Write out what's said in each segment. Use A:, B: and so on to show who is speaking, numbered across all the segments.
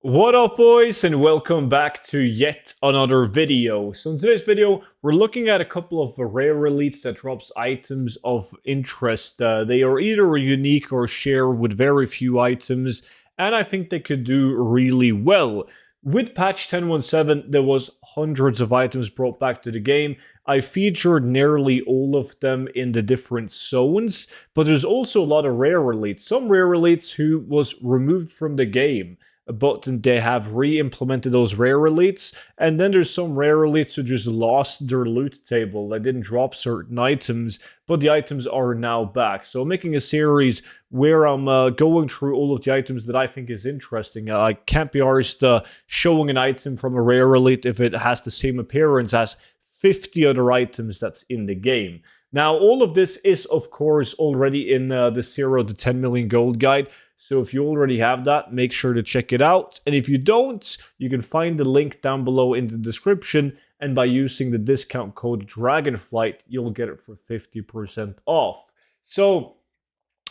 A: What up, boys, and welcome back to yet another video. So in today's video, we're looking at a couple of rare elites that drops items of interest. They are either unique or share with very few items, and I think they could do really well. With patch 10.17, there was hundreds of items brought back to the game. I featured nearly all of them in the different zones, but there's also a lot of rare elites. Some rare elites who was removed from the game, but they have re-implemented those rare elites, and then there's some rare elites who just lost their loot table. They didn't drop certain items, but the items are now back. So I'm making a series where I'm going through all of the items that I think is interesting. I can't be arsed showing an item from a rare elite if it has the same appearance as 50 other items that's in the game. Now, all of this is, of course, already in the 0 to 10 million gold guide. So if you already have that, make sure to check it out. And if you don't, you can find the link down below in the description. And by using the discount code DRAGONFLIGHT, you'll get it for 50% off. So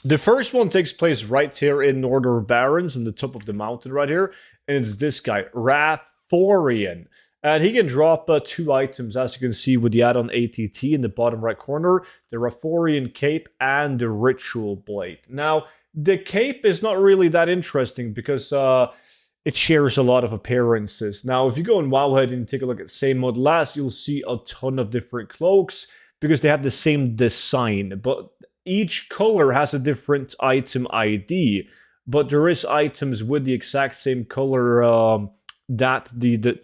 A: the first one takes place right here in Northern Barrens, on the top of the mountain right here. And it's this guy, Rathorian. And he can drop two items, as you can see with the add-on ATT in the bottom right corner, the Rathorian Cape and the Ritual Blade. Now, the cape is not really that interesting because it shares a lot of appearances. Now, if you go in Wowhead and take a look at same mod last, you'll see a ton of different cloaks because they have the same design, but each color has a different item ID. But there is items with the exact same color that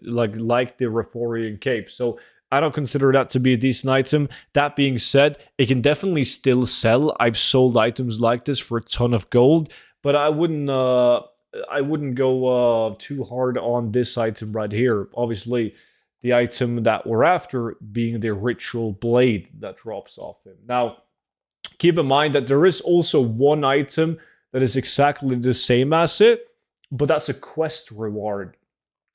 A: like the Rathorian Cape. So I don't consider that to be a decent item. That being said, it can definitely still sell. I've sold items like this for a ton of gold, but I wouldn't go too hard on this item right here. Obviously, the item that we're after being the Ritual Blade that drops off him. Now, keep in mind that there is also one item that is exactly the same as it, but that's a quest reward.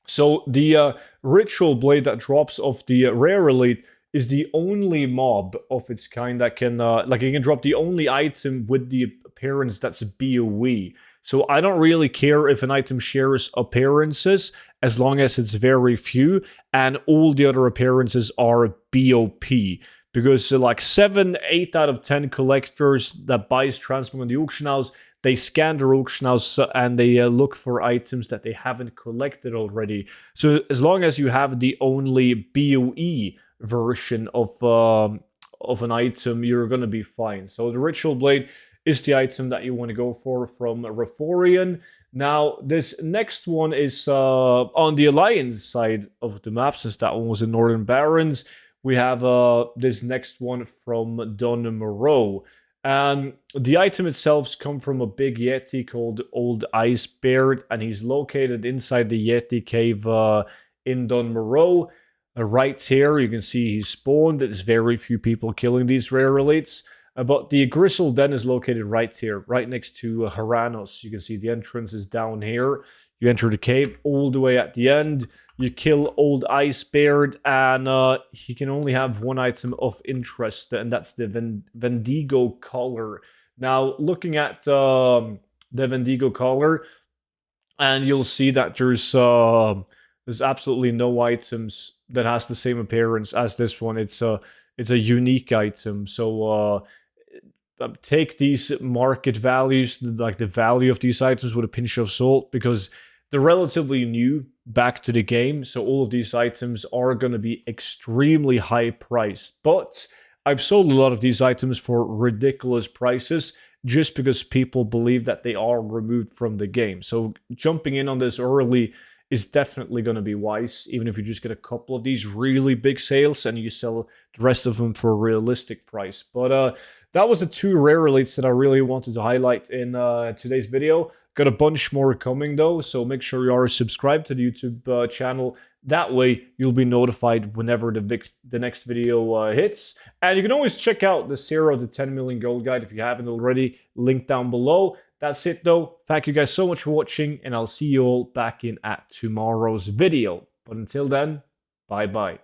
A: So the Ritual Blade that drops off the Rare Elite is the only mob of its kind that can, it can drop the only item with the appearance that's BOE. So I don't really care if an item shares appearances, as long as it's very few, and all the other appearances are BOP. Because like 7, 8 out of 10 collectors that buys transmog on the auction house, they scan their auction house and they look for items that they haven't collected already. So as long as you have the only BOE version of an item, you're going to be fine. So the Ritual Blade is the item that you want to go for from Rathorian. Now, this next one is on the Alliance side of the map, since that one was in Northern Barrens. We have this next one from Dun Morogh. And the item itself comes from a big Yeti called Old Icebeard, and he's located inside the Yeti cave in Dun Morogh. Right here, you can see he's spawned. There's very few people killing these rare elites. But the Gristle Den is located right here, right next to Haranos. You can see the entrance is down here. You enter the cave all the way at the end. You kill Old Icebeard, and he can only have one item of interest, and that's the Vendigo Collar. Now, looking at the Vendigo Collar, and you'll see that there's absolutely no items that has the same appearance as this one. It's a unique item. So take these market values, like the value of these items, with a pinch of salt, because they're relatively new back to the game. So all of these items are going to be extremely high priced. But I've sold a lot of these items for ridiculous prices just because people believe that they are removed from the game. So jumping in on this early is definitely going to be wise, even if you just get a couple of these really big sales and you sell the rest of them for a realistic price. But that was the two rare elites that I really wanted to highlight in today's video. Got a bunch more coming though, so make sure you are subscribed to the YouTube channel. That way you'll be notified whenever the next video hits. And you can always check out the 0 to 10 million gold guide if you haven't already, link down below. That's it though. Thank you guys so much for watching, and I'll see you all back in at tomorrow's video. But until then, bye bye.